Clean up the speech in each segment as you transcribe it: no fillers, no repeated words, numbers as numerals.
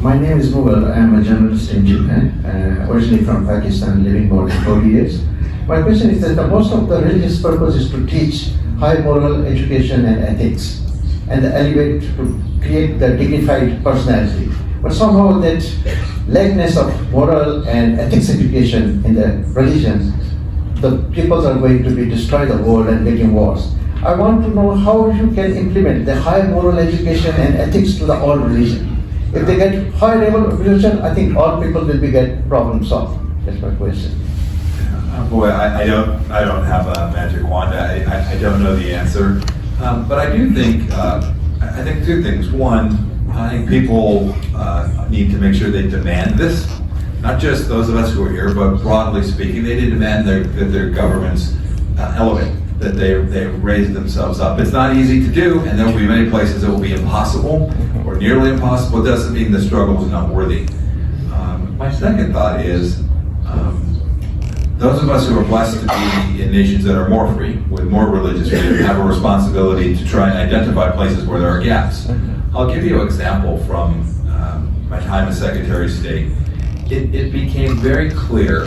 My name is Mughal. I am a journalist in Japan, originally from Pakistan, living more than 40 years. My question is that the most of the religious purpose is to teach high moral education and ethics, and elevate to create the dignified personality. But somehow that lackness of moral and ethics education in the religion, the peoples are going to be destroy the world and making wars. I want to know how you can implement the high moral education and ethics to the all religion. If they get high level of religion, I think all people will be get problem solved. That's my question. Boy, I don't have a magic wand. I don't know the answer, but I do think I think two things. One, I think people need to make sure they demand this. Not just those of us who are here, but broadly speaking, they need to demand that their governments elevate, that they raise themselves up. It's not easy to do, and there will be many places it will be impossible or nearly impossible. It doesn't mean the struggle is not worthy. My second thought is those of us who are blessed to be in nations that are more free, with more religious freedom, have a responsibility to try and identify places where there are gaps. I'll give you an example from my time as Secretary of State. It became very clear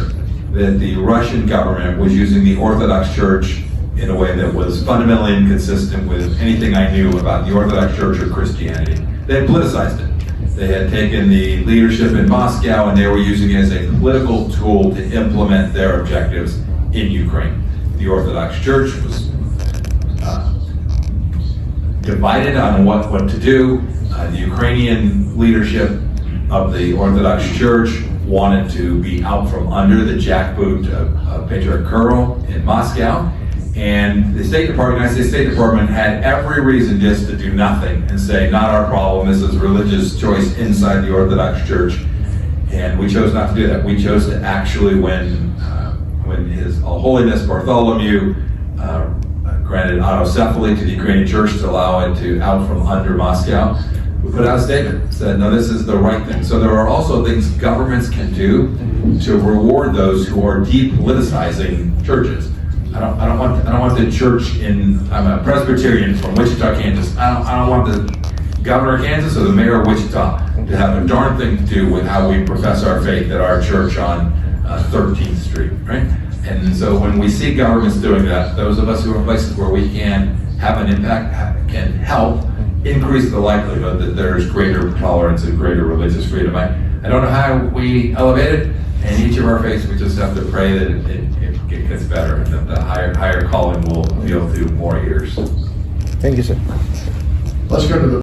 that the Russian government was using the Orthodox Church in a way that was fundamentally inconsistent with anything I knew about the Orthodox Church or Christianity. They had politicized it. They had taken the leadership in Moscow and they were using it as a political tool to implement their objectives in Ukraine. The Orthodox Church was divided on what to do. The Ukrainian leadership of the Orthodox Church wanted to be out from under the jackboot of Patriarch Kirill in Moscow. And the United States State Department had every reason just to do nothing and say, not our problem, this is religious choice inside the Orthodox Church. And we chose not to do that. We chose to actually, when His Holiness Bartholomew granted autocephaly to the Ukrainian Church to allow it to out from under Moscow, we put out a statement, said, no, this is the right thing. So there are also things governments can do to reward those who are depoliticizing churches. I don't want the church I'm a Presbyterian from Wichita, Kansas. I don't want the governor of Kansas or the mayor of Wichita to have a darn thing to do with how we profess our faith at our church on 13th Street, right? And so when we see governments doing that, those of us who are in places where we can have an impact can help increase the likelihood that there's greater tolerance and greater religious freedom. I don't know how we elevate it. In each of our faiths, we just have to pray that it gets better and that the higher calling will appeal to more ears. Thank you, sir. Let's go to the